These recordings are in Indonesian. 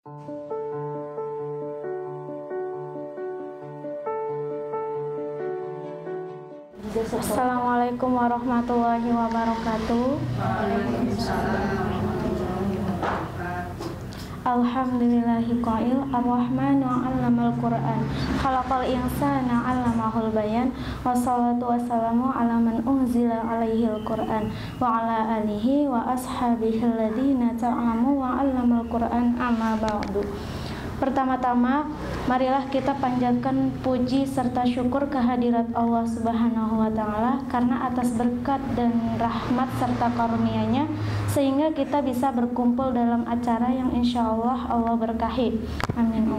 Assalamualaikum warahmatullahi wabarakatuh. Alhamdulillahi qail ar-Rahmanu 'allamal Qur'an khalaqal insana 'allamahul bayan wassalatu wassalamu ala man unzila 'alaihil Qur'an wa ala alihi wa ashabihi alladziina ta'amu wa 'allamal Qur'an amma ba'du. Pertama-tama, marilah kita panjatkan puji serta syukur kehadirat Allah Subhanahu wa Ta'ala, karena atas berkat dan rahmat serta karunia-Nya sehingga kita bisa berkumpul dalam acara yang insya Allah Allah berkahi. Amin.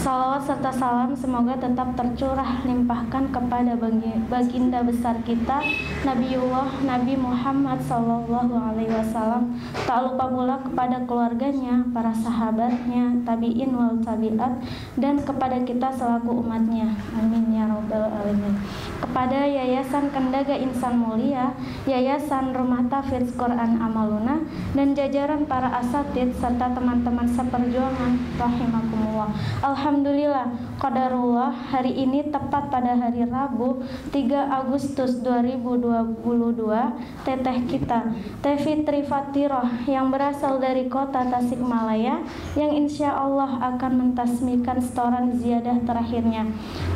Salawat serta salam semoga tetap tercurah limpahkan kepada baginda besar kita Nabiullah Nabi Muhammad Sallallahu Alaihi Wasallam. Tak lupa pula kepada keluarganya, para sahabatnya, tabiin wal tabiat, dan kepada kita selaku umatnya. Amin ya robbal alamin. Kepada Yayasan Kendaga Insan Mulia, Yayasan Rumah Tahfidz Quran Amaluna, dan jajaran para asatidz serta teman-teman seperjuangan rahimakumullah. Alhamdulillah, qadarullah, hari ini tepat pada hari Rabu 3 Agustus 2022, teteh kita, Teh Fitri Fatirah yang berasal dari kota Tasikmalaya, yang insya Allah akan mentasmikan setoran ziyadah terakhirnya.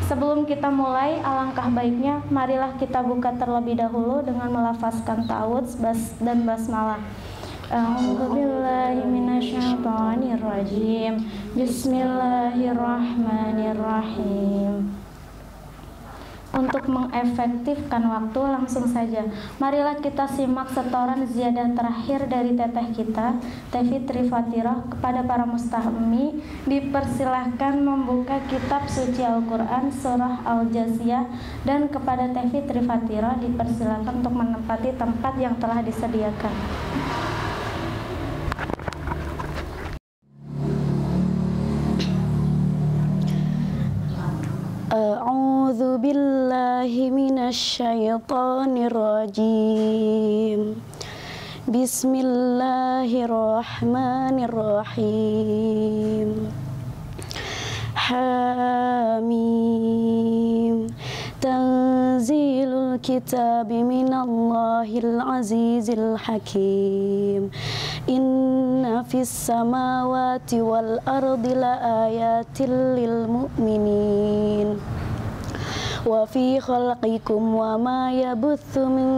Sebelum kita mulai, alangkah baiknya marilah kita buka terlebih dahulu dengan melafazkan ta'awudz dan basmalah. A'udzubillahi minasyaitonirrajim. Bismillahirrahmanirrahim. Untuk mengefektifkan waktu, langsung saja marilah kita simak setoran ziyadah terakhir dari teteh kita, Teh Fitri Fatirah. Kepada para mustahmi dipersilahkan membuka kitab suci Al-Quran surah Al-Jasiyah, dan kepada Teh Fitri Fatirah dipersilahkan untuk menempati tempat yang telah disediakan. A'udzu billahi minasyaitonir rajim. Bismillahirrahmanirrahim. Hamim. Tanzilul kitabi minallahil azizil hakim. Inna fis samawati wal ardi la ayatil lil mu'minin. Wa fi khalqikum wa ma yabuthu min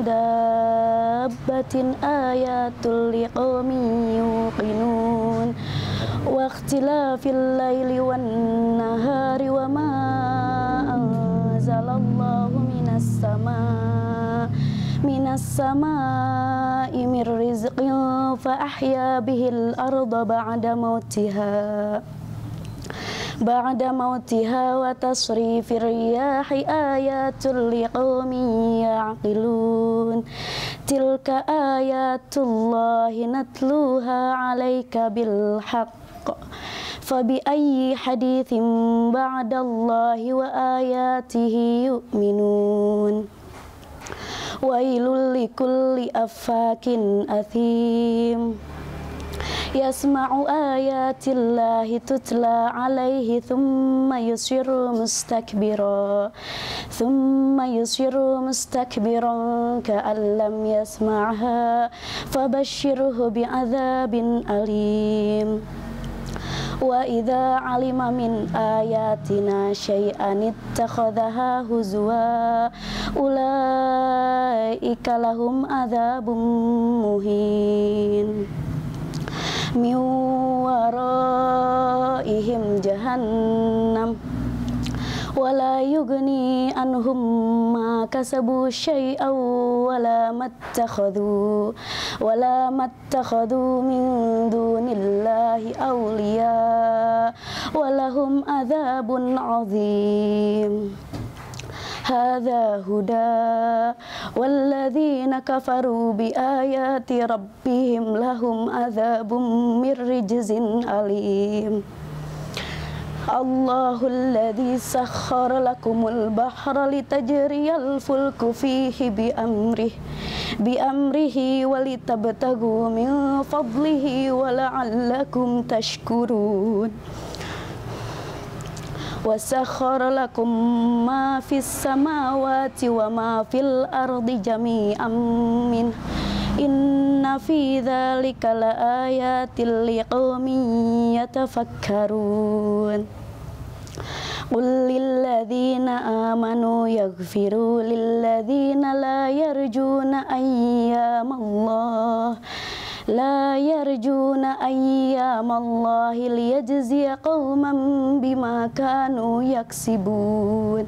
dabbatin ayatul liqaumin yuqinun. Wa ikhtilafil laili wan nahari wa ma anzalallahu minas samaa'i mir rizqin fa ahya bihil arda ba'da mautiha wa tasrifir riyahi ayatul liqaumin ya'qilun. Tilka ayatullahi natluha 'alaika bil haqq. Fabi ayyi haditsin ba'dallahi wa ayatihi yu'minun. Wailul likulli affakin athim. Yasma'u ayatillahi tutla alaihi thumma yusiru mustakbiran ka'an lam yasma'ha fabashshirhu bi'adzabin alim. Wa idza 'alima min ayatina syai'an ittakhadhaha huzwa ulaika lahum adzabun muhin. Min waraihim jahannam wala yughni anhum ma kasabu syai'an wala mattakhadhu min dunillahi awliya walahum adzabun 'adzim. Hadza huda walladzina kafaru biayati rabbihim lahum adzabun mir rijzin alim. Allahul ladzi sakhkhara lakumul bahra litajriyal fulku fihi biamrihi walitabtaghu min fadlihi wala'allakum tashkurun. Wa sakhkhara lakum ma fis samawati wa ma fil ardi jami'an min inna fi dzalika laayatil liqaumin yatafakkarun. Qul lilladzina amanu yaghfiru lilladzina la yarjuna ayyamallahi liyajziya qauman bima kanu yaksibun.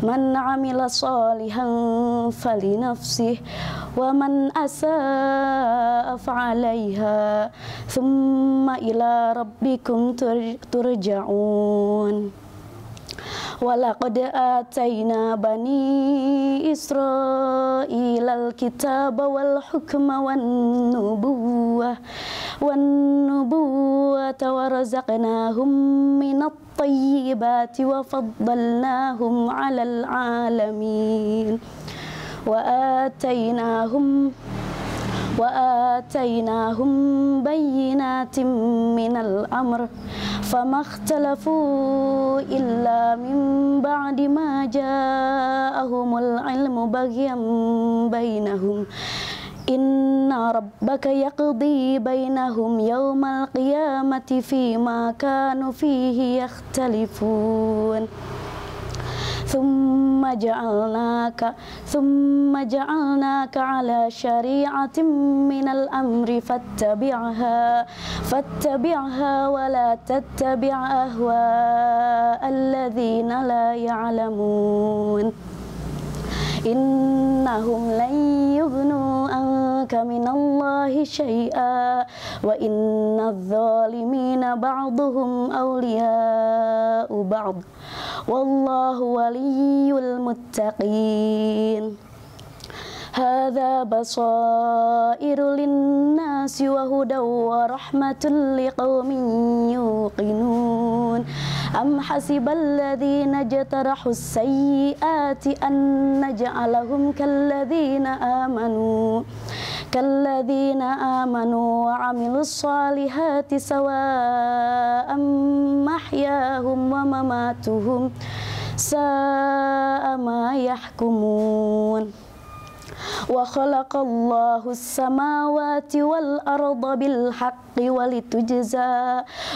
Man amila salihan falinafsih wa man asaa fa'alaiha thumma ila rabbikum turja'un. Walaqad atayna bani Israilal kitaba wal hukma wan nubuwata wa razaqnahum minat tayyibati wa faddalnahum 'alal 'alamin wa atainahum bayyinatin minal amr fama ikhtalafu illa min ba'di ma ja'ahumul ilmu baghyan bainahum. Inna rabbaka yaqdi bainahum yawmal qiyamati fima kanu fihi yakhtalifun. Thumma ja'alnaka ala syari'atin minal amri fattabi'ha wa la tattabi' ahwa alladzina la ya'lamun. Innahum lan yughnu anka minallahi syai'a wa innadh dhalimina ba'duhum awliya'u ba'd wallahu waliyyul muttaqin. Hadza basairu linnasi wa hudaw wa rahmatul liqaumin yuqinun. Am hasibal ladzina jatarahu sayyiati an naj'alahum kalladzina amanu wa amilus solihati sawa'an mahyahum wa mamatuhum sa'a ma yahkumun. Wa khalaqallahu as-samawati wal arda bil haqqi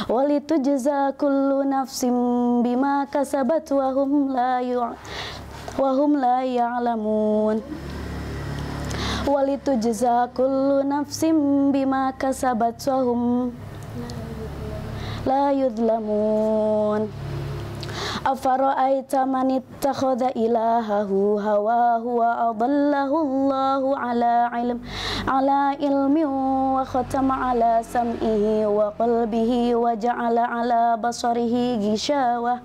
walitujza kullu nafsin bima kasabat wa hum la ya'lamun. Walitujza kullu nafsin bima kasabat wa hum la yudlamun. Afara'aita man ittakhadha ilahahu hawahu wa adallahu Allahu ala ilmin wa khatama ala sam'ihi wa qalbihi wa ja'ala ala basarihi ghishawah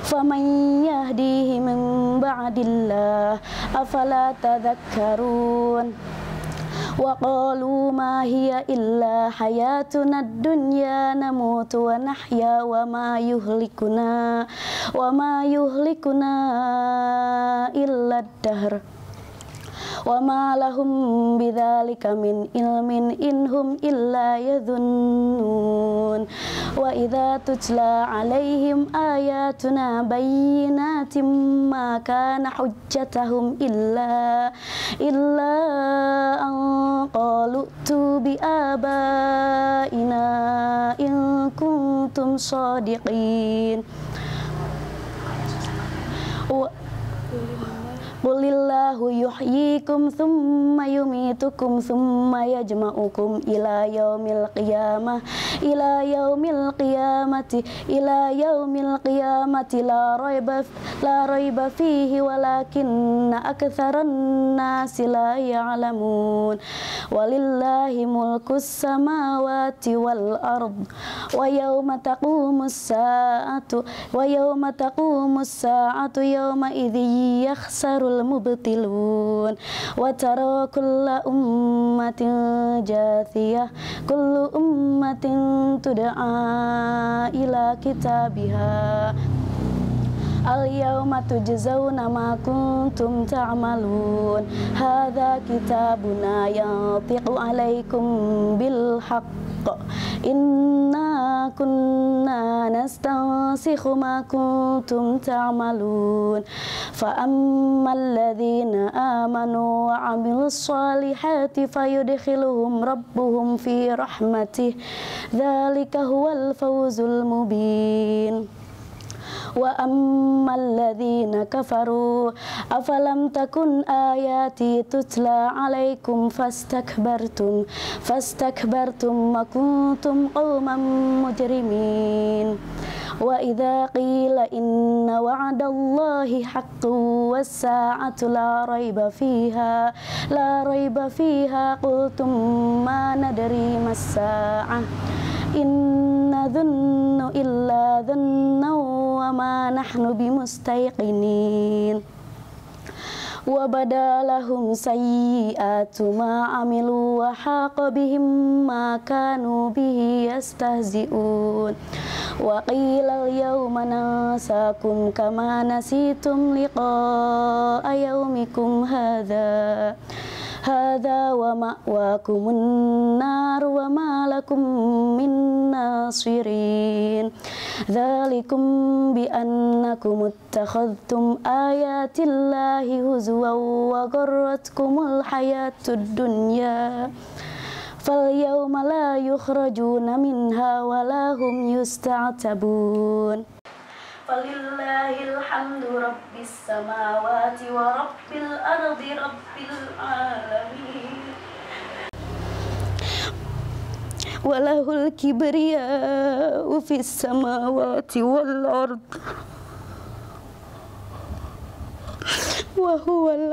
faman yahdihi min ba'dillah afala tadhakkarun. Wa qalu ma hiya illa hayatuna ad-dunya namutu wa nahya wa ma yuhlikuna illa ad-dahr wa ma lahum bidzalika min ilmin inhum illa yadhunnun. Wa idza tutla alaihim ayatuna bayyinatin ma kana hujjatahum illa an qalu tu bi abaina in kuntum shadiqin. Qulillahu yuhyikum thumma yumitukum thumma yajma'ukum ila yaumil qiyamati la raiba fihi walakinna aktharan nasi la ya'lamun. Walillahi mulkus samawati wal ard wa yawma taqumus sa'atu yawma idzi yakhsaru kafarul mubtilun wa tara kulla ummatin jathiyah kullu ummatin tud'a ila kitabiha al-yawma tujzauna ma kuntum ta'malun hadza kitabuna yantiqu 'alaikum bil haqq inna kunna nastansikhu ma kuntum ta'malun fa ammal ladzina amanu wa 'amilus solihati fayudkhiluhum rabbuhum fi rahmatih dzalika huwal fawzul mubin wa ammal ladzina kafaru afalam takun ayati tutla alaikum fastakbartum wa kuntum qauman mujrimin wa idza qila inna wa'dallahi haqqun was-sa'atu la raiba fiha qultum ma nadri mas-sa'ah inna dhunnu illa dhunna wa ma nahnu bimustayqinin wa badalahum sayyi'atu ma amilu wa haqa bihim ma kanu bihi yastahzi'un wa qila al-yawma nansakum kama nasitum liqa'a yawmikum hadha wa ma'wakumun nar wa ma lakum min nasirin dzalikum bi annakum ittakhadhtum ayatillahi huzwan wa gharratkumul hayatud dunya fal yawma la yukhrajuna minha wa la hum yusta'tabun falillahil hamdu rabbis samawati wa rabbil ardi rabbil alamin walahul kibriya'u fis samawati wal ard wa huwal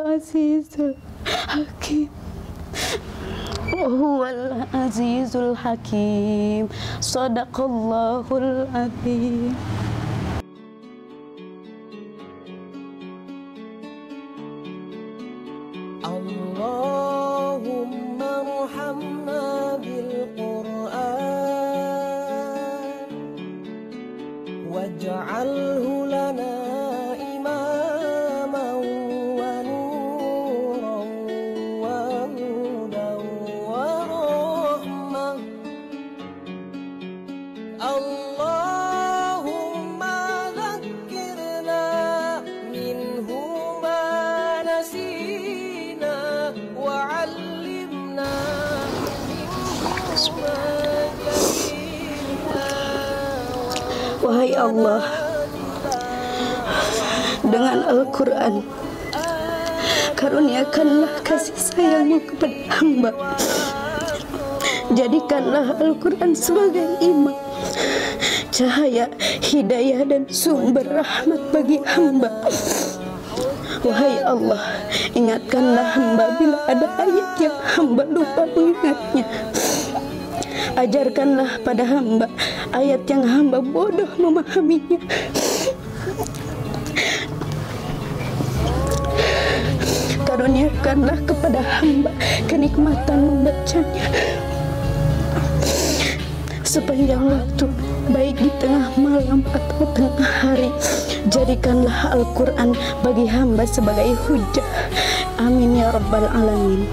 azizul hakim sadaqallahul azim. Allahumma arhamna bil Qur'an waj'alhu lana imaman wa nuran wa hudan wa rahmah. Allahumma dhakkirna minhu ma nasina wa'allimna minhu ma jahilna. Wahai Allah, dengan Al-Quran karuniakanlah kasih sayang-Mu kepada hamba. Jadikanlah Al-Quran sebagai imam, cahaya, hidayah dan sumber rahmat bagi hamba. Wahai Allah, ingatkanlah hamba bila ada ayat yang hamba lupa mengingatnya. Ajarkanlah pada hamba ayat yang hamba bodoh memahaminya. Karuniakanlah kepada hamba kenikmatan membacanya sepanjang waktu, baik di tengah malam atau tengah hari. Jadikanlah Al-Quran bagi hamba sebagai hujah. Amin ya rabbal alamin.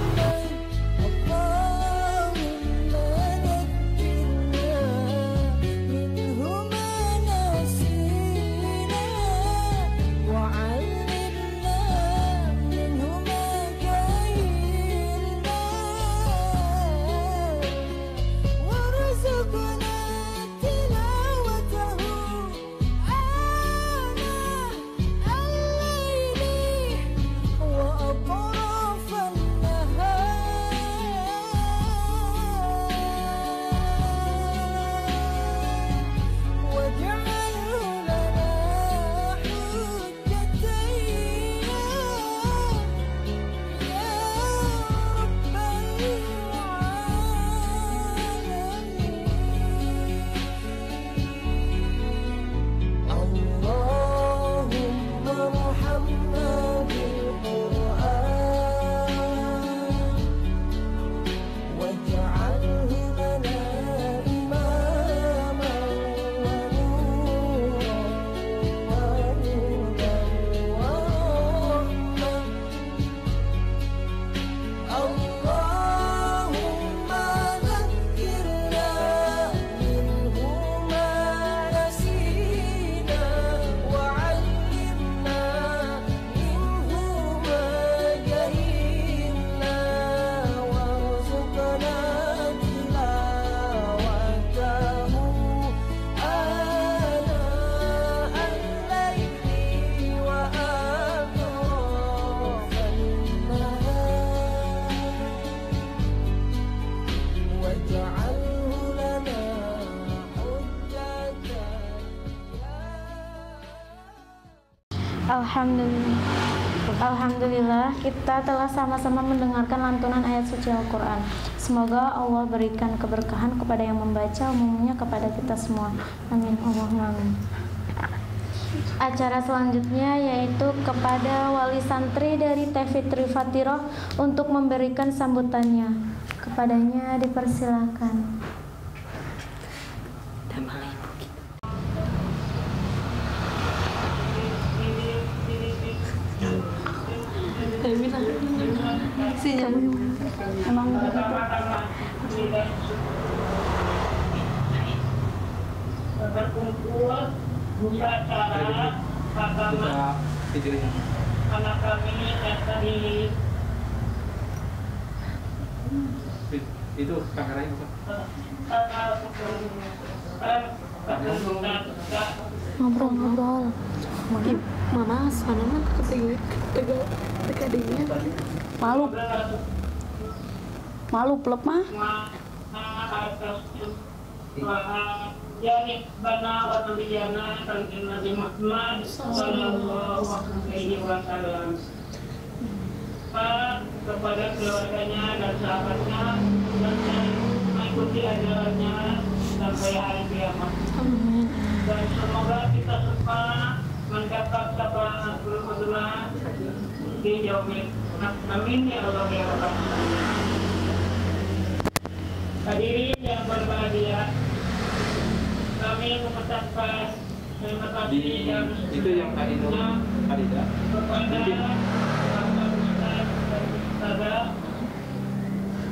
وأطراف النهار Alhamdulillah, kita telah sama-sama mendengarkan lantunan ayat suci Al-Quran. Semoga Allah berikan keberkahan kepada yang membaca, umumnya kepada kita semua. Amin. Allahumma amin. Acara selanjutnya yaitu kepada wali santri dari Fitri Fatiroh untuk memberikan sambutannya. Kepadanya dipersilakan. Berkumpul buka acara pertama anak kami yang tadi itu kameranya Ngobrol-ngobrol. Mama sana mah tegadinya malu pelep mah. Yani bana wa nabiyana kanjeng Nabi Muhammad sallallahu alaihi wasallam. Kepada keluarganya dan sahabatnya dan mengikuti ajarannya sampai hari kiamat. Dan semoga kita semua mendapat sabaratul husna di yaumil amin ya Allah ya Rabbal alamin. Hadirin yang berbahagia, kami mengucapkan terima kasih yang itu yang tadi Farida kepada Bapak Ustaz dan Ustazah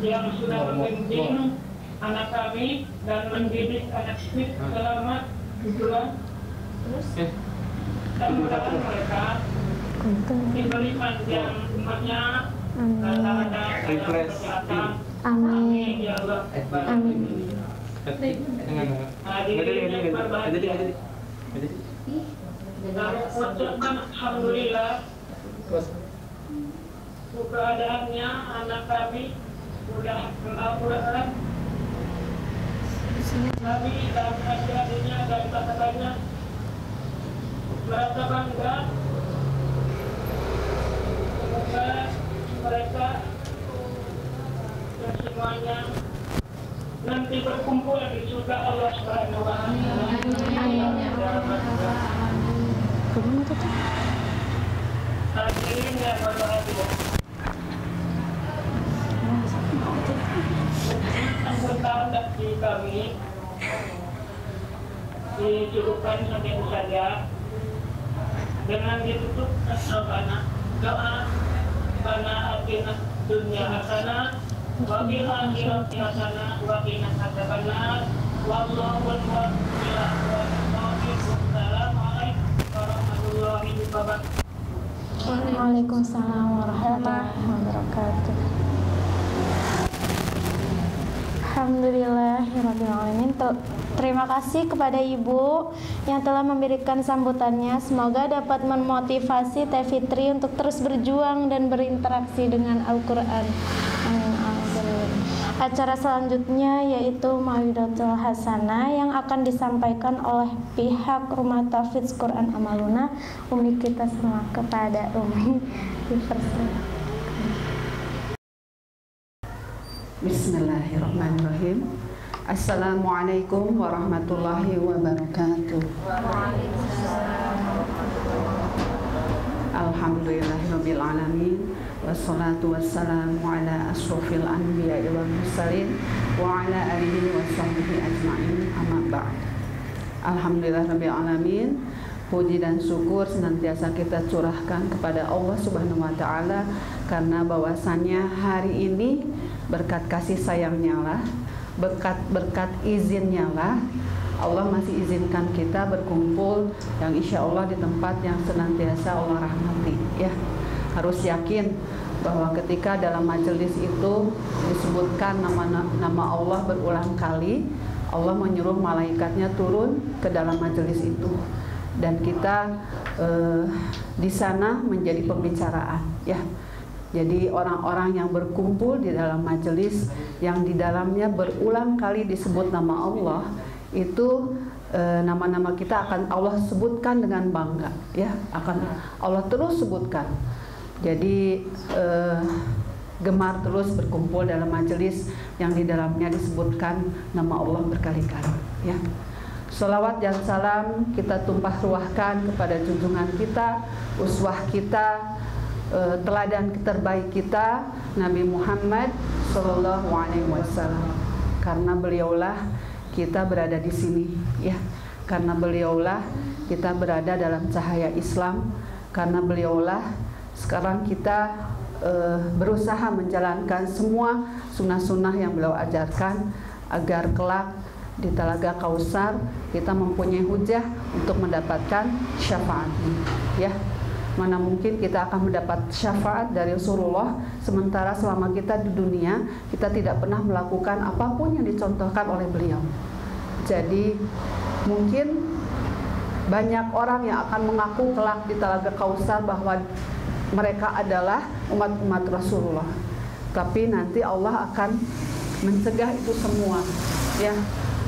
yang sudah membimbing anak kami dan mendidik anak kami selama 7 bulan. Dan mudah-mudahan mereka diberi panjang umurnya dan ada kesehatan. Amin ya Allah. Amin. Hadirin yang berbahagia, mengucapkan alhamdulillah keadaannya anak kami sudah Al-Quran. Kami dan adik-adiknya dan kakaknya merasa bangga. Semoga mereka dan semuanya nanti berkumpul di surga Allah Subhanahu wa taala. Hadirin yang berbahagia, anggota redaksi kami dicukupkan sampai saja dengan ditutup doa karena akhirnya dunia hasanah wa bil akhirati hasanah wa qina adzabannar wallahu Assalamualaikum warahmatullahi wabarakatuh. Waalaikumsalam warahmatullahi wabarakatuh. Alhamdulillahirrahmanirrahim. Terima kasih kepada Ibu yang telah memberikan sambutannya. Semoga dapat memotivasi Teh Fitri untuk terus berjuang dan berinteraksi dengan Al-Quran. Acara selanjutnya yaitu Mau'idatul Hasanah yang akan disampaikan oleh pihak Rumah Tahfidz Quran Amaluna. Umi kita semua, kepada Umi dipersilakan. Bismillahirrahmanirrahim. Assalamualaikum warahmatullahi wabarakatuh. Alhamdulillahirabbil alamin. Wassalatu wassalamu ala asrofil anbiya'i wal mursalin wa ala alihi wa sahbihi ajma'in, amma ba'd. Alhamdulillahirabbil alamin. Puji dan syukur senantiasa kita curahkan kepada Allah Subhanahu wa taala karena bahwasannya hari ini berkat kasih sayangnya lah, berkat izinnya lah, Allah masih izinkan kita berkumpul yang insya Allah di tempat yang senantiasa Allah rahmati. Ya, harus yakin bahwa ketika dalam majelis itu disebutkan nama Allah berulang kali, Allah menyuruh malaikatnya turun ke dalam majelis itu, dan kita di sana menjadi pembicaraan. Ya, jadi orang-orang yang berkumpul di dalam majelis yang di dalamnya berulang kali disebut nama Allah, itu nama-nama kita akan Allah sebutkan dengan bangga, ya, akan Allah terus sebutkan. Jadi gemar terus berkumpul dalam majelis yang di dalamnya disebutkan nama Allah berkali-kali, ya. Sholawat dan salam kita tumpah ruahkan kepada junjungan kita, uswah kita, teladan terbaik kita, Nabi Muhammad Sallallahu Alaihi Wasallam. Karena beliaulah kita berada di sini, ya. Karena beliaulah kita berada dalam cahaya Islam. Karena beliaulah sekarang kita berusaha menjalankan semua sunnah-sunnah yang beliau ajarkan agar kelak di Telaga Kausar kita mempunyai hujah untuk mendapatkan syafaatnya, ya. Mana mungkin kita akan mendapat syafaat dari Rasulullah sementara selama kita di dunia kita tidak pernah melakukan apapun yang dicontohkan oleh beliau. Jadi mungkin banyak orang yang akan mengaku kelak di Telaga Kausar bahwa mereka adalah umat-umat Rasulullah. Tapi nanti Allah akan mencegah itu semua, ya.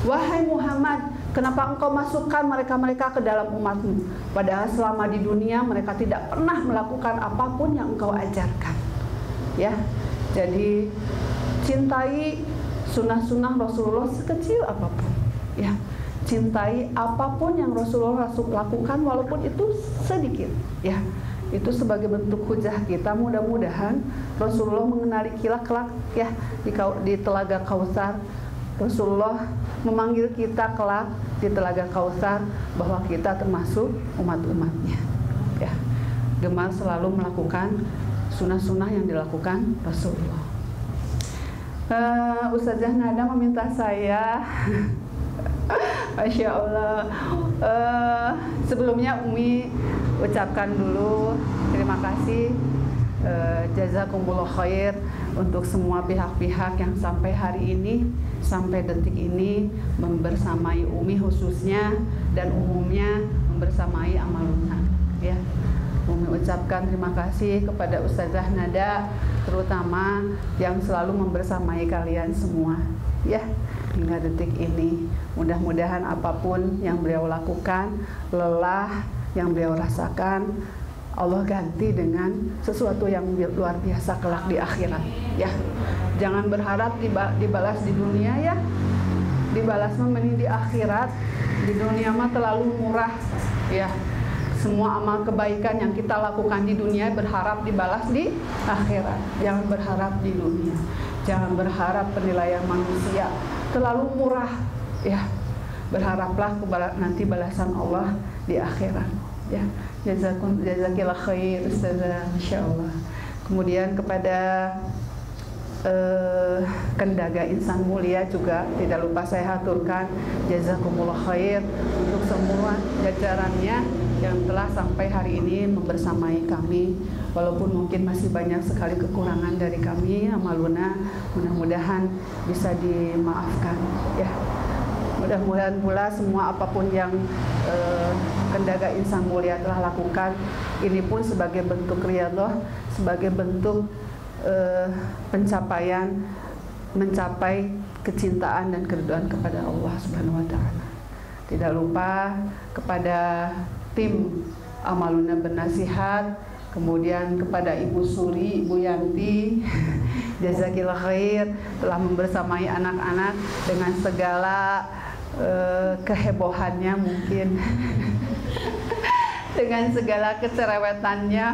Wahai Muhammad, kenapa engkau masukkan mereka-mereka ke dalam umatmu? Padahal selama di dunia mereka tidak pernah melakukan apapun yang engkau ajarkan, ya. Jadi cintai sunnah-sunnah Rasulullah sekecil apapun, ya. Cintai apapun yang Rasulullah lakukan walaupun itu sedikit, ya. Itu sebagai bentuk hujah kita. Mudah-mudahan Rasulullah mengenali kita kelak, ya, di Telaga Kausar. Rasulullah memanggil kita kelak di Telaga Kausar bahwa kita termasuk umat-umatnya, ya. Gemar selalu melakukan sunnah-sunnah yang dilakukan Rasulullah. Ustazah Nada meminta saya Masya Allah, sebelumnya Umi ucapkan dulu terima kasih, jazakumullah khair untuk semua pihak-pihak yang sampai hari ini, sampai detik ini membersamai Umi khususnya dan umumnya membersamai Amaluna, ya. Umi ucapkan terima kasih kepada Ustazah Nada terutama yang selalu membersamai kalian semua, ya, hingga detik ini. Mudah-mudahan apapun yang beliau lakukan, lelah yang beliau rasakan, Allah ganti dengan sesuatu yang luar biasa kelak di akhirat, ya. Jangan berharap dibalas di dunia, ya. Dibalas mending di akhirat. Di dunia mah terlalu murah, ya. Semua amal kebaikan yang kita lakukan di dunia berharap dibalas di akhirat. Jangan berharap di dunia. Jangan berharap penilaian manusia terlalu murah, ya. Berharaplah nanti balasan Allah di akhirat, ya. Jazakillah khair Ustazah, insyaallah. Kemudian kepada Kendaga Insan Mulia juga tidak lupa saya haturkan jazakumullah khair untuk semua jajarannya yang telah sampai hari ini membersamai kami, walaupun mungkin masih banyak sekali kekurangan dari kami Amaluna, mudah-mudahan bisa dimaafkan, ya. Mudah-mudahan pula semua apapun yang Kendaga Insan Mulia telah lakukan ini pun sebagai bentuk riyadhah, sebagai bentuk pencapaian, mencapai kecintaan dan keridhaan kepada Allah Subhanahu wa taala. Tidak lupa kepada tim Amaluna Bernasihat, kemudian kepada Ibu Suri, Ibu Yanti, jazakillah khair telah membersamai anak-anak dengan segala kehebohannya mungkin. Dengan segala kecerewetannya,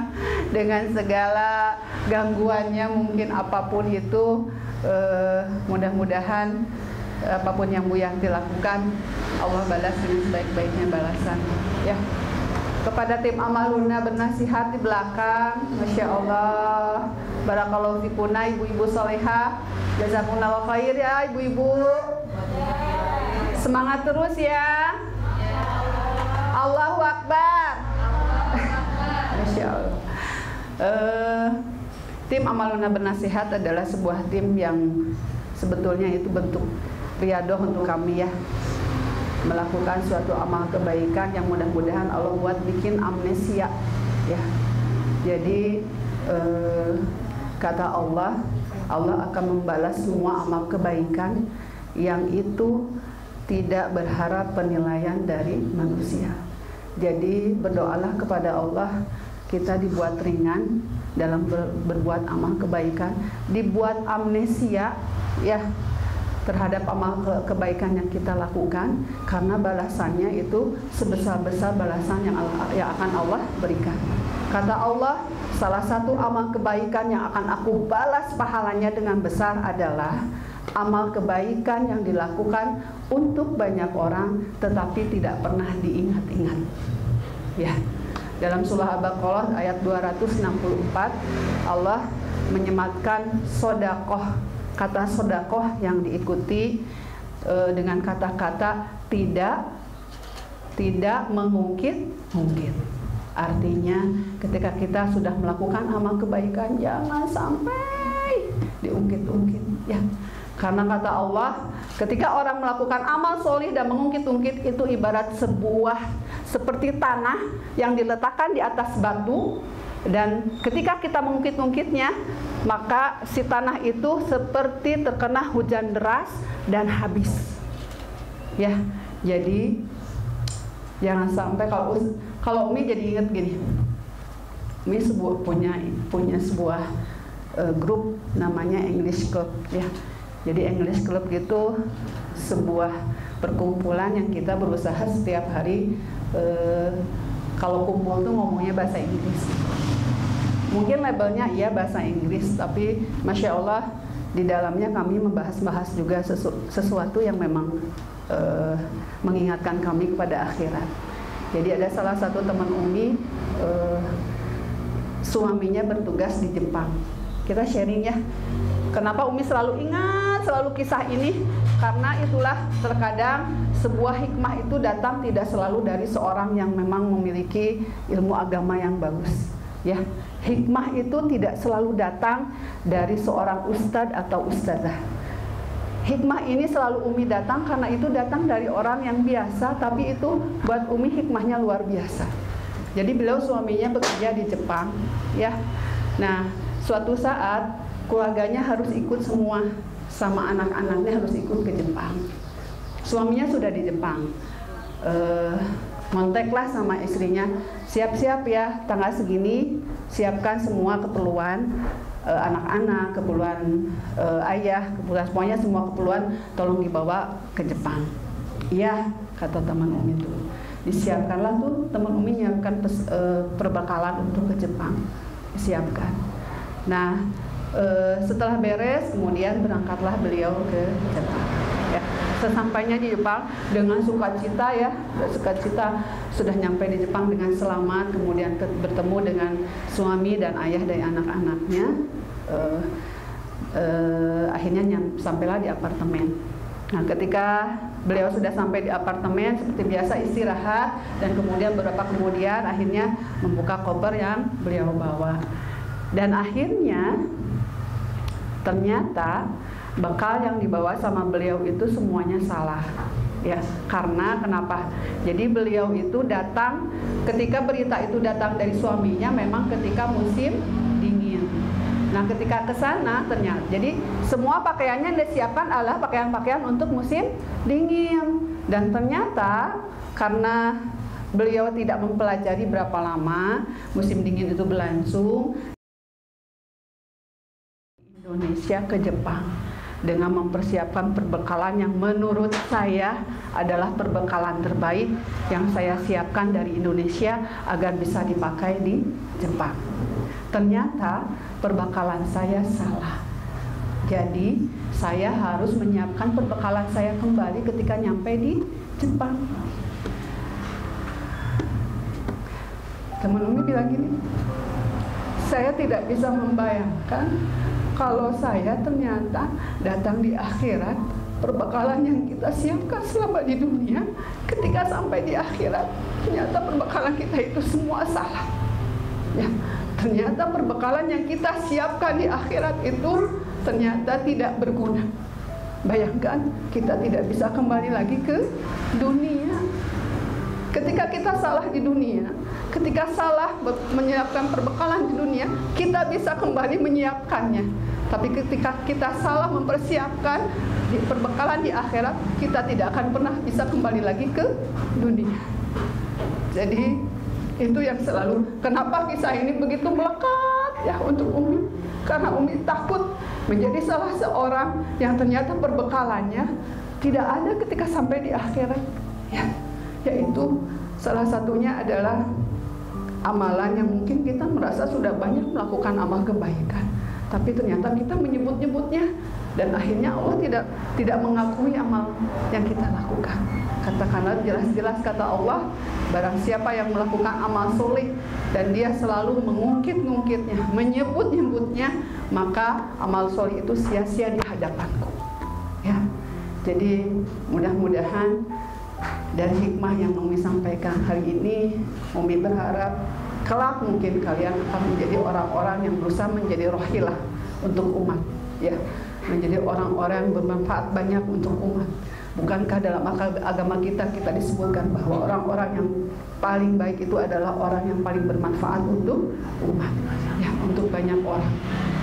dengan segala gangguannya mungkin apapun itu, mudah-mudahan apapun yang Bu Yanti lakukan Allah balas dengan sebaik-baiknya balasan, ya. Kepada tim Amaluna Bernasihat di belakang, Masya Allah, barakallahu fikuna ibu-ibu soleha, jazakumullah khair ya ibu-ibu, semangat terus ya. Allahu Akbar. Masya Allah. Tim Amaluna Bernasihat adalah sebuah tim yang sebetulnya itu bentuk riyadhah untuk kami, ya. Melakukan suatu amal kebaikan yang mudah-mudahan Allah buat bikin amnesia, ya. Jadi kata Allah, Allah akan membalas semua amal kebaikan yang itu tidak berharap penilaian dari manusia. Jadi berdoalah kepada Allah, kita dibuat ringan dalam berbuat amal kebaikan, dibuat amnesia ya terhadap amal kebaikan yang kita lakukan, karena balasannya itu sebesar-besar balasan yang akan Allah berikan. Kata Allah, salah satu amal kebaikan yang akan aku balas pahalanya dengan besar adalah amal kebaikan yang dilakukan untuk banyak orang tetapi tidak pernah diingat-ingat. Ya. Dalam surah Al-Baqarah ayat 264 Allah menyematkan sodakoh, kata sodakoh yang diikuti dengan kata-kata tidak mengungkit-ungkit. Artinya ketika kita sudah melakukan amal kebaikan jangan sampai diungkit-ungkit ya. Karena kata Allah, ketika orang melakukan amal solih dan mengungkit-ungkit itu ibarat seperti tanah yang diletakkan di atas batu, dan ketika kita mengungkit-ungkitnya maka si tanah itu seperti terkena hujan deras dan habis. Ya, jadi jangan sampai kalau Umi jadi ingat gini. Umi punya sebuah grup namanya English Club ya. Jadi English Club itu sebuah perkumpulan yang kita berusaha setiap hari kalau kumpul tuh ngomongnya bahasa Inggris. Mungkin labelnya iya bahasa Inggris, tapi Masya Allah di dalamnya kami membahas-bahas juga sesuatu yang memang mengingatkan kami kepada akhirat. Jadi ada salah satu teman Umi, suaminya bertugas di Jepang. Kita sharing ya. Kenapa Umi selalu ingat selalu kisah ini? Karena itulah terkadang sebuah hikmah itu datang tidak selalu dari seorang yang memang memiliki ilmu agama yang bagus. Ya, hikmah itu tidak selalu datang dari seorang ustadz atau ustazah. Hikmah ini selalu Umi datang karena itu datang dari orang yang biasa, tapi itu buat Umi hikmahnya luar biasa. Jadi beliau suaminya bekerja di Jepang, ya. Nah, suatu saat keluarganya harus ikut semua, sama anak-anaknya harus ikut ke Jepang. Suaminya sudah di Jepang, kontaklah sama istrinya, siap-siap ya tanggal segini, siapkan semua keperluan anak-anak, keperluan ayah, keperluan semuanya, semua keperluan tolong dibawa ke Jepang. Iya, kata teman Umi itu. Disiapkanlah tuh, teman Umi nyiapkan perbekalan untuk ke Jepang, disiapkan. Nah, setelah beres kemudian berangkatlah beliau ke Jepang ya. Sesampainya di Jepang dengan sukacita ya, sukacita sudah nyampe di Jepang dengan selamat, kemudian bertemu dengan suami dan ayah dari anak-anaknya. Akhirnya sampailah di apartemen. Nah, ketika beliau sudah sampai di apartemen, seperti biasa istirahat, dan kemudian beberapa kemudian akhirnya membuka koper yang beliau bawa. Dan akhirnya ternyata bekal yang dibawa sama beliau itu semuanya salah. Ya, karena kenapa? Jadi beliau itu datang ketika berita itu datang dari suaminya memang ketika musim dingin. Nah, ketika ke sana ternyata jadi semua pakaiannya yang disiapkan adalah pakaian-pakaian untuk musim dingin. Dan ternyata karena beliau tidak mempelajari berapa lama musim dingin itu berlangsung, Indonesia ke Jepang dengan mempersiapkan perbekalan yang menurut saya adalah perbekalan terbaik yang saya siapkan dari Indonesia agar bisa dipakai di Jepang. Ternyata perbekalan saya salah. Jadi saya harus menyiapkan perbekalan saya kembali ketika nyampe di Jepang. Teman Umi bilang gini, saya tidak bisa membayangkan kalau saya ternyata datang di akhirat, perbekalan yang kita siapkan selama di dunia, ketika sampai di akhirat, ternyata perbekalan kita itu semua salah. Ya, ternyata perbekalan yang kita siapkan di akhirat itu ternyata tidak berguna. Bayangkan, kita tidak bisa kembali lagi ke dunia. Ketika kita salah di dunia, ketika salah menyiapkan perbekalan di dunia, kita bisa kembali menyiapkannya. Tapi ketika kita salah mempersiapkan di perbekalan di akhirat, kita tidak akan pernah bisa kembali lagi ke dunia. Jadi itu yang selalu, kenapa kisah ini begitu melekat ya untuk Umi? Karena Umi takut menjadi salah seorang yang ternyata perbekalannya tidak ada ketika sampai di akhirat, ya, yaitu salah satunya adalah amalan yang mungkin kita merasa sudah banyak melakukan amal kebaikan, tapi ternyata kita menyebut-nyebutnya dan akhirnya Allah tidak mengakui amal yang kita lakukan. Katakanlah jelas-jelas kata Allah, barang siapa yang melakukan amal soleh dan dia selalu mengungkit-ungkitnya, menyebut-nyebutnya, maka amal soleh itu sia-sia di hadapanku. Ya, jadi mudah-mudahan dari hikmah yang Umi sampaikan hari ini, Umi berharap kelak mungkin kalian akan menjadi orang-orang yang berusaha menjadi rohilah untuk umat, ya, menjadi orang-orang yang bermanfaat banyak untuk umat. Bukankah dalam agama kita disebutkan bahwa orang-orang yang paling baik itu adalah orang yang paling bermanfaat untuk umat, ya, untuk banyak orang.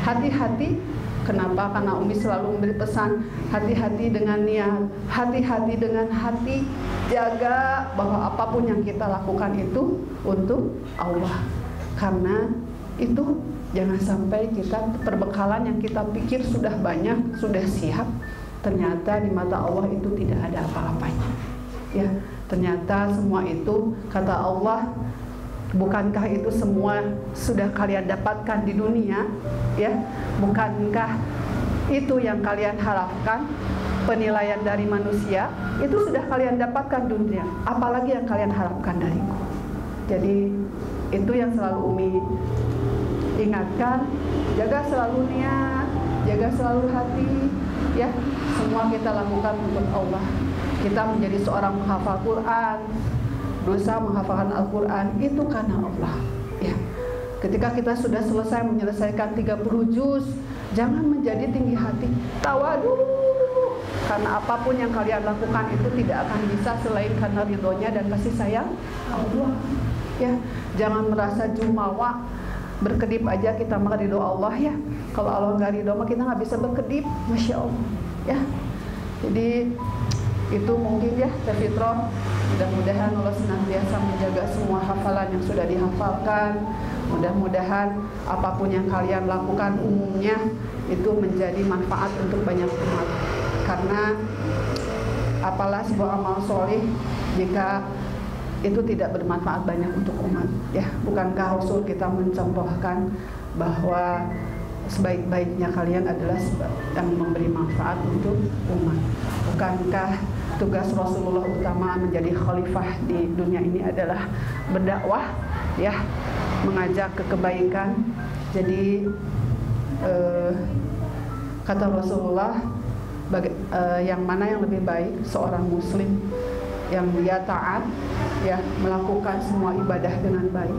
Hati-hati. Kenapa? Karena Umi selalu memberi pesan, hati-hati dengan niat, hati-hati dengan hati, jaga bahwa apapun yang kita lakukan itu untuk Allah. Karena itu jangan sampai kita perbekalan yang kita pikir sudah banyak, sudah siap, ternyata di mata Allah itu tidak ada apa-apanya. Ya, ternyata semua itu kata Allah, bukankah itu semua sudah kalian dapatkan di dunia, ya? Bukankah itu yang kalian harapkan, penilaian dari manusia itu sudah kalian dapatkan di dunia, apalagi yang kalian harapkan dariku. Jadi itu yang selalu Umi ingatkan, jaga selalu niat, jaga selalu hati, ya. Semua kita lakukan untuk Allah. Kita menjadi seorang menghafal Quran, berusaha menghafalkan Al-Quran itu karena Allah, ya. Ketika kita sudah selesai menyelesaikan 30 juz, jangan menjadi tinggi hati, tawadu, karena apapun yang kalian lakukan itu tidak akan bisa selain karena ridhonya dan kasih sayang Allah, ya. Jangan merasa jumawa, berkedip aja kita mah ridho Allah, ya. Kalau Allah nggak ridho mah kita nggak bisa berkedip, masya Allah, ya. Jadi itu mungkin ya Fitrah. Mudah-mudahan Allah senantiasa menjaga semua hafalan yang sudah dihafalkan. Mudah-mudahan apapun yang kalian lakukan umumnya itu menjadi manfaat untuk banyak umat. Karena apalah sebuah amal soleh jika itu tidak bermanfaat banyak untuk umat, ya. Bukankah Rasul kita mencontohkan bahwa sebaik-baiknya kalian adalah yang memberi manfaat untuk umat? Bukankah tugas Rasulullah utama menjadi khalifah di dunia ini adalah berdakwah, ya, mengajak ke kebaikan? Jadi kata Rasulullah, yang mana yang lebih baik, seorang muslim yang dia taat, ya, melakukan semua ibadah dengan baik,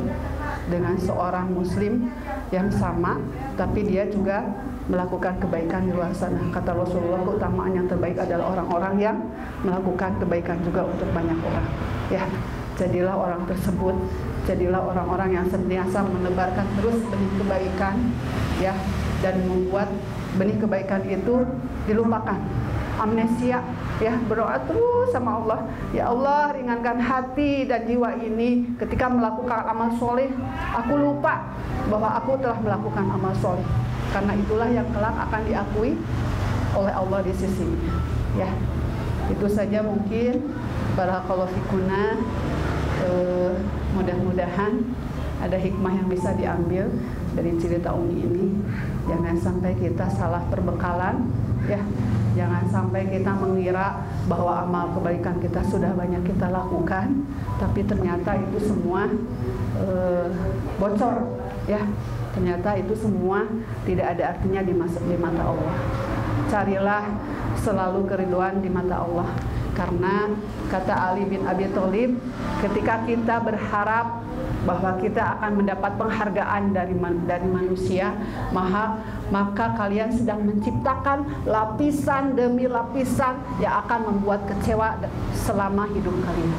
dengan seorang muslim yang sama tapi dia juga melakukan kebaikan di luar sana. Kata Rasulullah, keutamaan yang terbaik adalah orang-orang yang melakukan kebaikan juga untuk banyak orang, ya. Jadilah orang tersebut, jadilah orang-orang yang senantiasa menebarkan terus benih kebaikan, ya, dan membuat benih kebaikan itu dilupakan, amnesia, ya. Berdoa terus sama Allah, ya Allah, ringankan hati dan jiwa ini ketika melakukan amal soleh. Aku lupa bahwa aku telah melakukan amal soleh, karena itulah yang kelak akan diakui oleh Allah di sisinya, ya. Itu saja mungkin. Barakallahu fikuna. Mudah-mudahan ada hikmah yang bisa diambil dari cerita Umi ini. Jangan sampai kita salah perbekalan, ya. Jangan sampai kita mengira bahwa amal kebaikan kita sudah banyak kita lakukan, tapi ternyata itu semua bocor, ya. Ternyata itu semua tidak ada artinya di mata Allah. Carilah selalu keridhaan di mata Allah. Karena kata Ali bin Abi Thalib, ketika kita berharap bahwa kita akan mendapat penghargaan dari manusia, maka kalian sedang menciptakan lapisan demi lapisan yang akan membuat kecewa selama hidup kalian,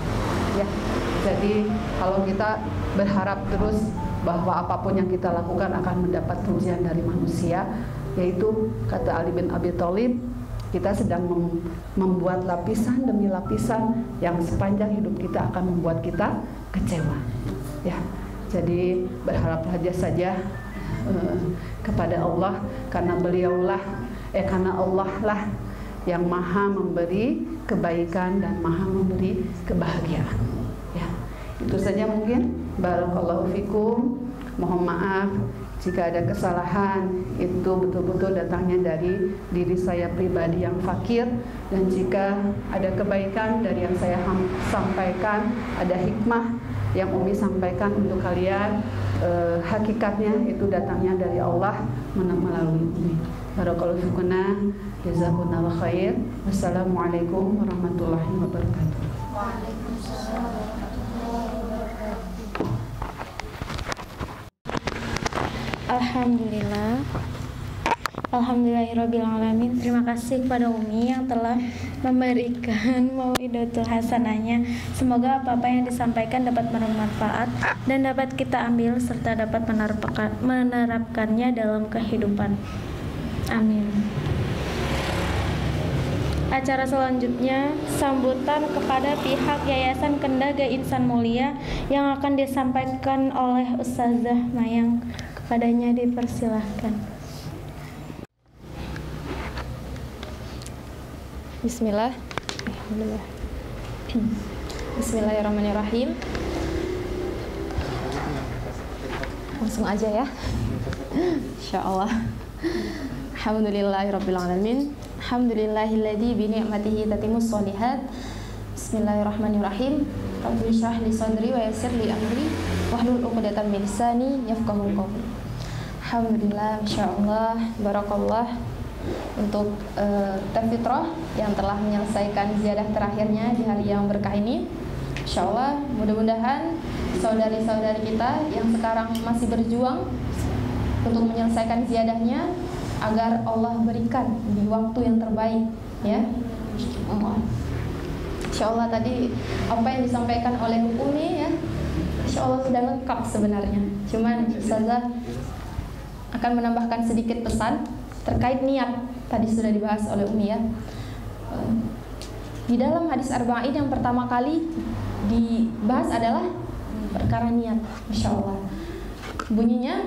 ya. Jadi kalau kita berharap terus bahwa apapun yang kita lakukan akan mendapat pujian dari manusia, yaitu kata Ali bin Abi Thalib, kita sedang membuat lapisan demi lapisan yang sepanjang hidup kita akan membuat kita kecewa. Ya, jadi berharaplah saja kepada Allah, karena karena Allah lah yang maha memberi kebaikan dan maha memberi kebahagiaan. Ya, itu saja mungkin. Barakallahu fikum. Mohon maaf jika ada kesalahan, itu betul-betul datangnya dari diri saya pribadi yang fakir, dan jika ada kebaikan dari yang saya sampaikan, ada hikmah yang Umi sampaikan untuk kalian, hakikatnya itu datangnya dari Allah melalui Umi. Barakallahu fikunna, jazakumullahu khair. Wassalamualaikum warahmatullahi wabarakatuh. Waalaikumsalam. Alhamdulillah. Alhamdulillahirrabbilalamin. Terima kasih kepada Umi yang telah memberikan mau'idatul hasanahnya. Semoga apa-apa yang disampaikan dapat bermanfaat dan dapat kita ambil serta dapat menerapkannya dalam kehidupan. Amin. Acara selanjutnya, sambutan kepada pihak Yayasan Kendaga Insan Mulia yang akan disampaikan oleh Ustazah Mayang. Kepadanya dipersilahkan. Bismillah. Bismillahirrahmanirrahim. Langsung aja ya. Insyaallah. Alhamdulillahirrabbilalamin. Alhamdulillahilladzi bi ni'matihi tatimmus sholihat. Bismillahirrahmanirrahim. Rabbi shrah li sadri wa yassir li amri wahlul 'uqdatam min lisani yafqahu qawli. Alhamdulillah, masyaallah, barakallah untuk Fitrah yang telah menyelesaikan ziyadah terakhirnya di hari yang berkah ini. Insyaallah, mudah-mudahan saudari-saudari kita yang sekarang masih berjuang untuk menyelesaikan ziyadahnya agar Allah berikan di waktu yang terbaik, ya. Insyaallah tadi apa yang disampaikan oleh Umi, ya, insyaallah sudah lengkap sebenarnya. Cuman Ustazah akan menambahkan sedikit pesan terkait niat. Tadi sudah dibahas oleh Umi, ya. Di dalam hadis arba'in yang pertama kali dibahas adalah perkara niat. Insyaallah bunyinya,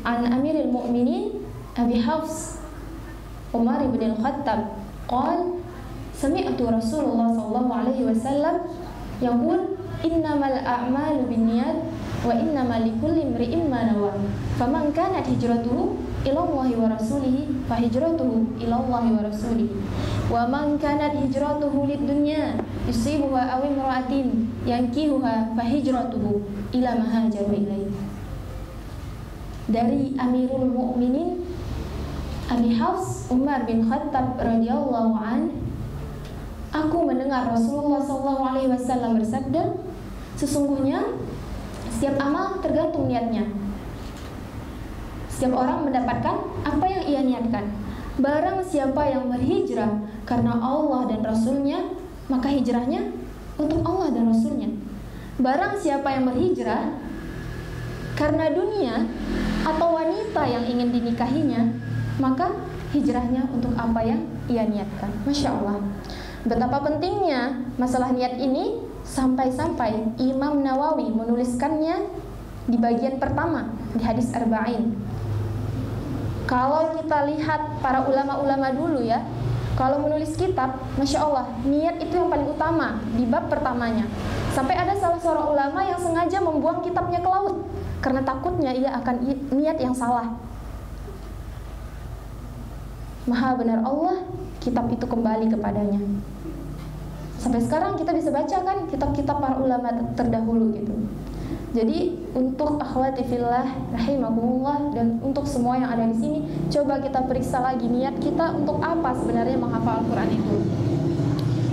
An Amiril Mu'minin Abi Hafs Umar bin Al-Khattab qala sami'tu Rasulullah sallallahu alaihi wasallam yaqul innamal a'malu binniyat wa innamal likulli imri'in ma nawa faman kanat hijratuhu ila Allahi wa rasulihi fa hijratuhu ila Allahi wa rasulihi wa man kanat hijratuhu lid-dunya yusibuha aw imra'atin yankihuha fa hijratuhu ila ma hajara ilaihi. Dari Amirul Mukminin Abi Hafs Umar bin Khattab radhiyallahu an, aku mendengar Rasulullah sallallahu alaihi wasallam bersabda, sesungguhnya setiap amal tergantung niatnya. Setiap orang mendapatkan apa yang ia niatkan. Barang siapa yang berhijrah karena Allah dan Rasulnya, maka hijrahnya untuk Allah dan Rasulnya. Barang siapa yang berhijrah karena dunia atau wanita yang ingin dinikahinya, maka hijrahnya untuk apa yang ia niatkan. Masya Allah, betapa pentingnya masalah niat ini sampai-sampai Imam Nawawi menuliskannya di bagian pertama di hadis arba'in. Kalau kita lihat para ulama-ulama dulu, ya, kalau menulis kitab, Masya Allah, niat itu yang paling utama di bab pertamanya. Sampai ada salah seorang ulama yang sengaja membuang kitabnya ke laut karena takutnya ia akan niat yang salah. Maha benar Allah, kitab itu kembali kepadanya. Sampai sekarang kita bisa baca kan kitab-kitab para ulama terdahulu gitu. Jadi untuk akhwati fillah rahimakumullah dan untuk semua yang ada di sini, coba kita periksa lagi niat kita untuk apa sebenarnya menghafal Al-Qur'an itu.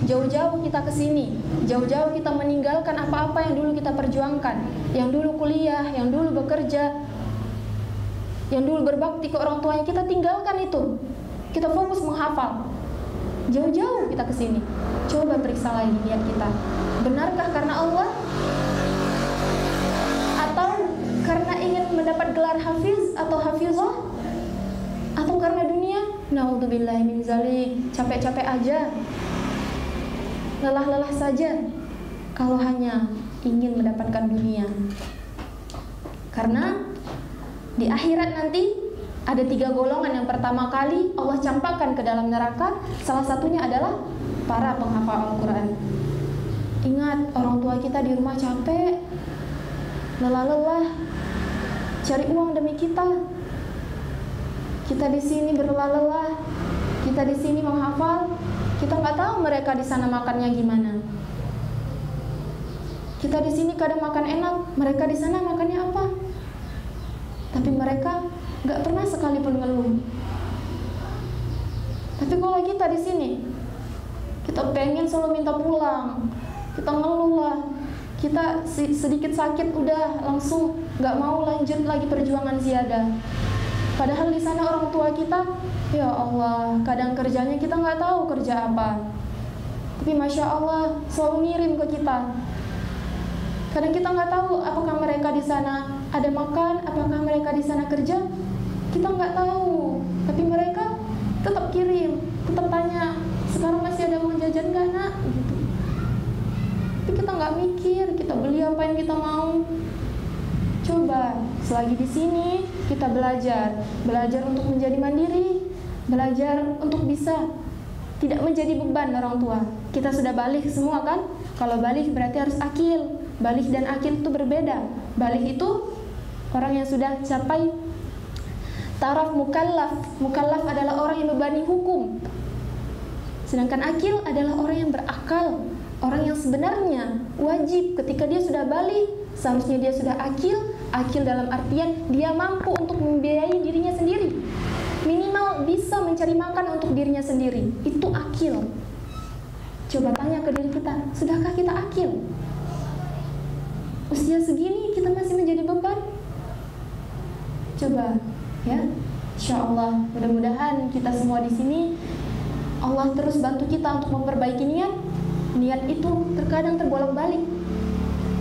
Jauh-jauh kita ke sini, jauh-jauh kita meninggalkan apa-apa yang dulu kita perjuangkan, yang dulu kuliah, yang dulu bekerja, yang dulu berbakti ke orang tuanya, kita tinggalkan itu. Kita fokus menghafal. Jauh-jauh kita ke sini. Coba periksa lagi niat kita. Benarkah karena Allah? Atau karena ingin mendapat gelar hafiz atau hafizah? Atau karena dunia? Naudzubillahi min zalik. Capek-capek aja, lelah-lelah saja kalau hanya ingin mendapatkan dunia. Karena di akhirat nanti ada 3 golongan. Yang pertama kali Allah campakkan ke dalam neraka, salah satunya adalah para penghafal Al-Quran. Ingat, orang tua kita di rumah capek, lelah-lelah, cari uang demi kita. Kita di sini berlelah-lelah, kita di sini menghafal, kita nggak tahu mereka di sana makannya gimana. Kita di sini kadang makan enak, mereka di sana makannya apa? Tapi mereka nggak pernah sekalipun ngeluh. Tapi kalau kita di sini, kita pengen selalu minta pulang, kita ngeluh lah, kita sedikit sakit udah langsung nggak mau lanjut lagi perjuangan ziyadah. Padahal di sana orang tua kita, ya Allah, kadang kerjanya kita nggak tahu kerja apa, tapi masya Allah selalu ngirim ke kita. Kadang kita nggak tahu apakah mereka di sana ada makan, apakah mereka di sana kerja, kita nggak tahu. Tapi mereka tetap kirim, tetap tanya, sekarang masih ada uang jajan nggak nak? Gitu. Tapi kita nggak mikir, kita beli apa yang kita mau. Coba selagi di sini kita belajar untuk menjadi mandiri, belajar untuk bisa tidak menjadi beban orang tua. Kita sudah balik semua kan? Kalau balik berarti harus akil. Balik dan akil itu berbeda. Balik itu orang yang sudah capai taraf mukallaf. Mukallaf adalah orang yang membebani hukum. Sedangkan akil adalah orang yang berakal, orang yang sebenarnya wajib ketika dia sudah balik, seharusnya dia sudah akil. Akil dalam artian dia mampu untuk membiayai dirinya sendiri, minimal bisa mencari makan untuk dirinya sendiri. Itu akil. Coba tanya ke diri kita, sudahkah kita akil? Usia segini kita masih menjadi beban? Coba ya, insya Allah mudah-mudahan kita semua di sini Allah terus bantu kita untuk memperbaiki niat. Niat itu terkadang terbolak-balik.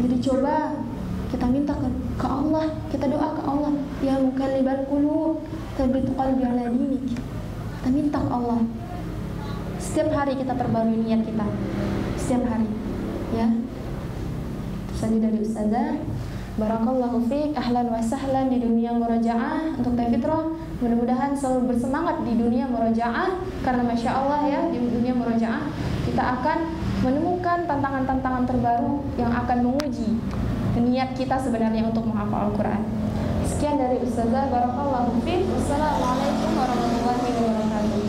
Jadi coba kita minta ke Allah, kita doa ke Allah, ya mukallibal qulub, tsabbit qalbi ala dinik. Kita minta ke Allah. Setiap hari kita perbarui niat kita. Setiap hari. Ya. Saja dari Ustazah. Barakallahu fiik, ahlan wa sahlan di dunia murajaah untuk Fitrah. Mudah-mudahan selalu bersemangat di dunia murajaah, karena masya Allah ya, di dunia murajaah kita akan menemukan tantangan-tantangan terbaru yang akan menguji niat kita sebenarnya untuk menghafal Al-Quran. Sekian dari Ustazah. Barakallahu fiik. Wassalamualaikum warahmatullahi wabarakatuh.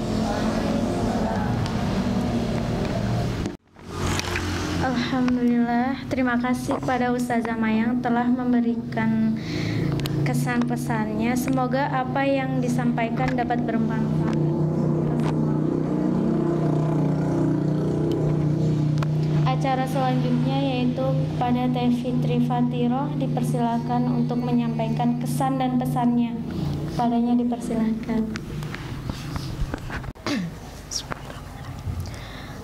Alhamdulillah, terima kasih kepada Ustazah Mayang telah memberikan kesan pesannya. Semoga apa yang disampaikan dapat bermanfaat. Acara selanjutnya yaitu kepada Teh Fitri Fatiroh dipersilakan untuk menyampaikan kesan dan pesannya. Kepadanya dipersilakan.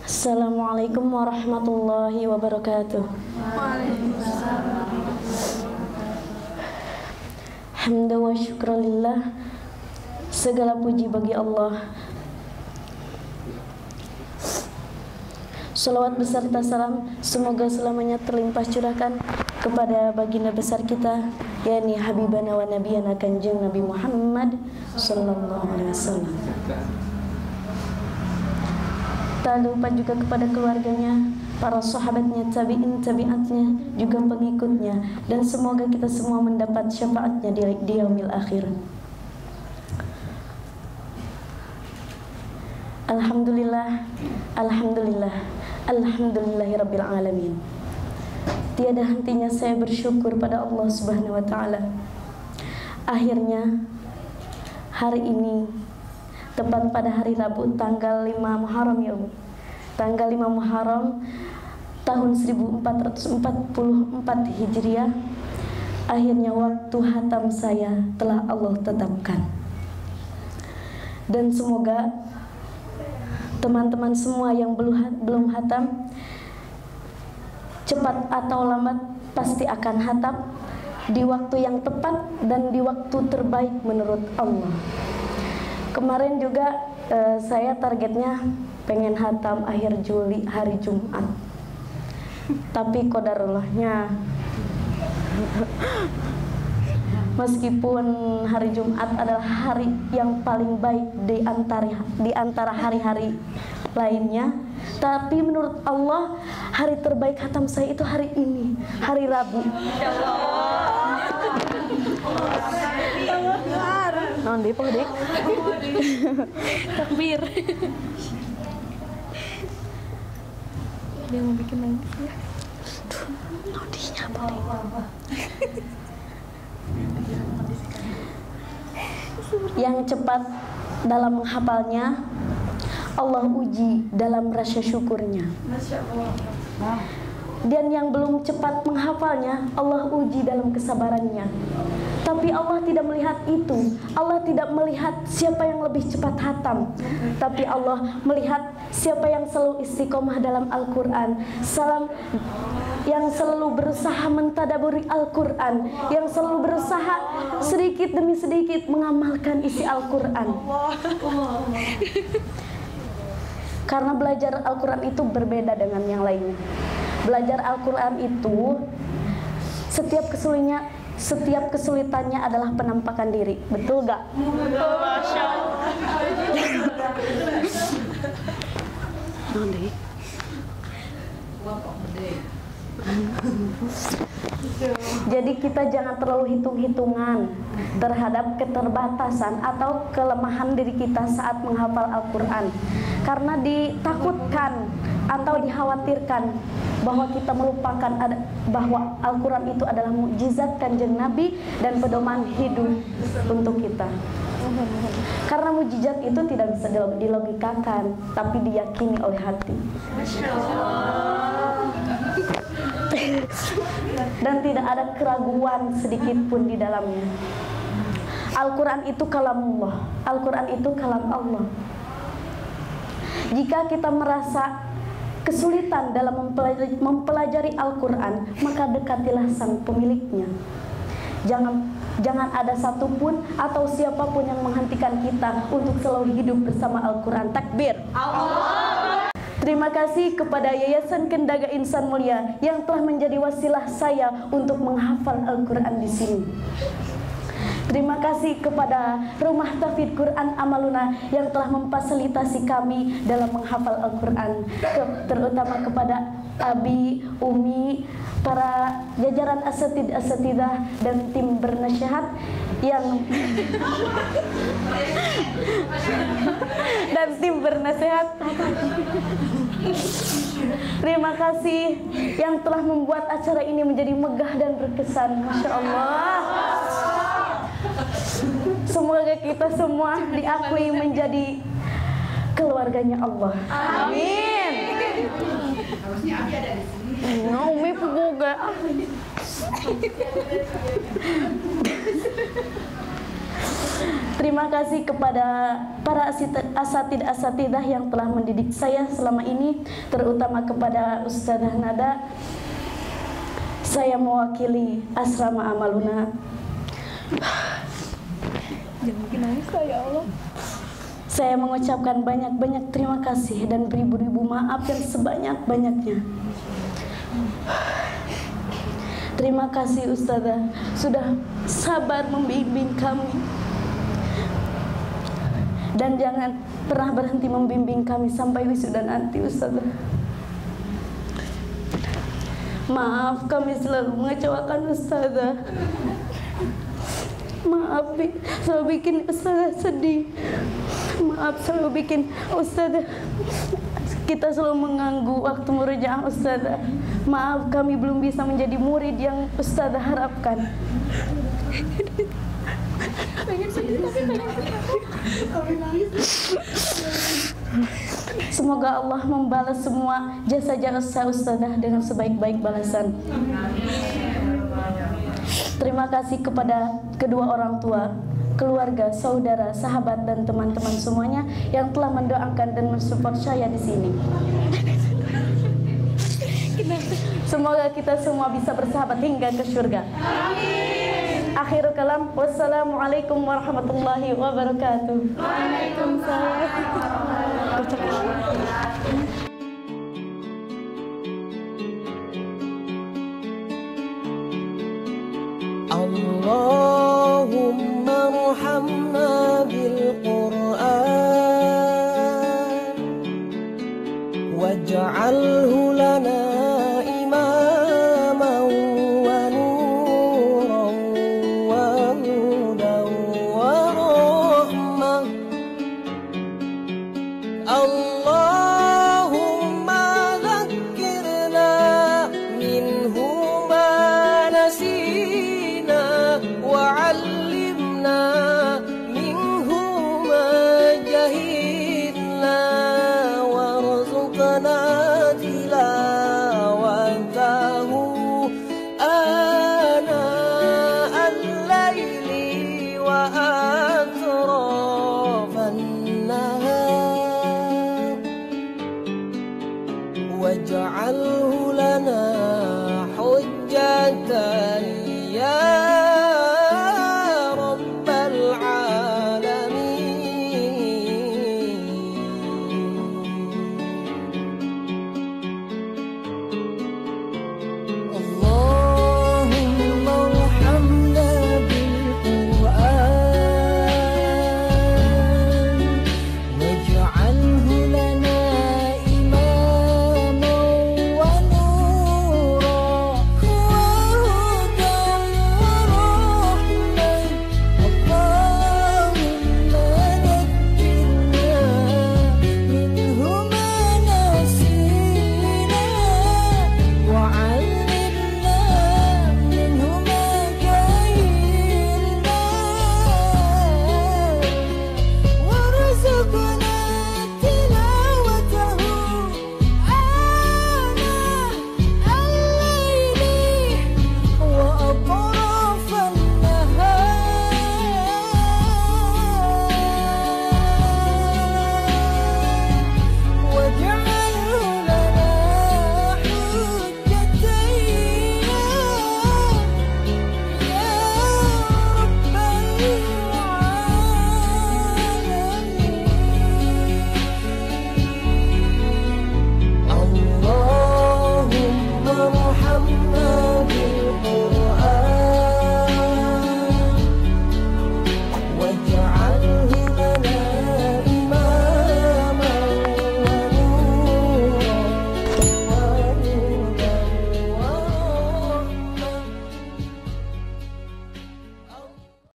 Assalamualaikum warahmatullahi wabarakatuh. Hamda wa syukrulillah. Segala puji bagi Allah. Salawat beserta salam semoga selamanya terlimpah curahkan kepada baginda besar kita, yakni Habibana wa Nabiyana Kanjeng Nabi Muhammad sallallahu alaihi wasallam. Tak lupa juga kepada keluarganya, para sahabatnya, tabi'in, tabi'atnya, juga pengikutnya, dan semoga kita semua mendapat syafaatnya di yaumil akhir. Alhamdulillah, alhamdulillah, alhamdulillahirabbil alamin. Tiada hentinya saya bersyukur pada Allah Subhanahu wa taala. Akhirnya hari ini, tepat pada hari Rabu tanggal 5 Muharram ya Bu. Tanggal 5 Muharram tahun 1444 Hijriah, akhirnya waktu hatam saya telah Allah tetapkan. Dan semoga teman-teman semua yang belum hatam, cepat atau lambat pasti akan hatam di waktu yang tepat dan di waktu terbaik menurut Allah. Kemarin juga saya targetnya pengen hatam akhir Juli hari Jumat. Tapi qadarullahnya meskipun hari Jumat adalah hari yang paling baik di antara hari-hari lainnya, tapi menurut Allah hari terbaik hatam saya itu hari ini, hari Rabu. Non deh, Dek. Takbir. Dia mau bikin nangis ya. Nodinya apa? Yang cepat dalam menghafalnya, Allah uji dalam rasa syukurnya. Dan yang belum cepat menghafalnya, Allah uji dalam kesabarannya. Tapi Allah tidak melihat itu. Allah tidak melihat siapa yang lebih cepat hatam, tapi Allah melihat siapa yang selalu istiqomah dalam Al-Quran, yang selalu berusaha mentadaburi Al-Quran, yang selalu berusaha sedikit demi sedikit mengamalkan isi Al-Quran. Karena belajar Al-Quran itu berbeda dengan yang lainnya. Belajar Al-Quran itu setiap kesulitannya adalah penampakan diri. Betul gak? Betul, Masya Allah. Jadi kita jangan terlalu hitung-hitungan terhadap keterbatasan atau kelemahan diri kita saat menghafal Al-Quran. Karena ditakutkan atau dikhawatirkan bahwa kita melupakan bahwa Al-Quran itu adalah mukjizat Kanjeng Nabi dan pedoman hidup untuk kita. Karena mukjizat itu tidak bisa dilogikakan, tapi diyakini oleh hati. Dan tidak ada keraguan sedikit pun di dalamnya. Al-Quran itu kalamullah. Al-Quran itu kalam Allah. Jika kita merasa kesulitan dalam mempelajari Al-Quran, maka dekatilah sang pemiliknya. Jangan ada satupun atau siapapun yang menghentikan kita untuk selalu hidup bersama Al-Quran. Takbir. Allah. Terima kasih kepada Yayasan Kendaga Insan Mulia yang telah menjadi wasilah saya untuk menghafal Al-Quran di sini. Terima kasih kepada Rumah Tahfidz Quran Amaluna yang telah memfasilitasi kami dalam menghafal Al-Quran, terutama kepada Abi, Umi, para jajaran asatidah dan tim bernasihat yang Terima kasih yang telah membuat acara ini menjadi megah dan berkesan. Masya Allah. Semoga kita semua diakui menjadi keluarganya Allah. Amin. Harusnya Abi ada di sini. Umi juga. Terima kasih kepada para asatidah yang telah mendidik saya selama ini, terutama kepada Ustazah Nada. Saya mewakili Asrama Amaluna. Jangan nangis ya Allah. Saya mengucapkan banyak-banyak terima kasih dan beribu-ribu maaf yang sebanyak-banyaknya. Terima kasih Ustazah sudah sabar membimbing kami. Dan jangan pernah berhenti membimbing kami sampai wisuda nanti Ustazah. Maaf kami selalu mengecewakan Ustazah. Maaf selalu bikin Ustazah sedih. Maaf selalu bikin Ustazah kita selalu mengganggu waktu murojaah Ustazah. Maaf kami belum bisa menjadi murid yang Ustazah harapkan. Semoga Allah membalas semua jasa-jasa Ustazah dengan sebaik-baik balasan. Terima kasih kepada kedua orang tua, keluarga, saudara, sahabat dan teman-teman semuanya yang telah mendoakan dan mensupport saya di sini. Semoga kita semua bisa bersahabat hingga ke surga. Amin. Akhirul kalam, wassalamualaikum warahmatullahi wabarakatuh. Allahumma arhamna bil Qur'an waj'alhu lana imaman wa nuran wa hudan wa rahmah. Allahumma dhakkirna minhu ma nasina وعلمنا منه ما جهلنا وارزقنا تلاوته آناء الليل وأطراف النهار واجعله لنا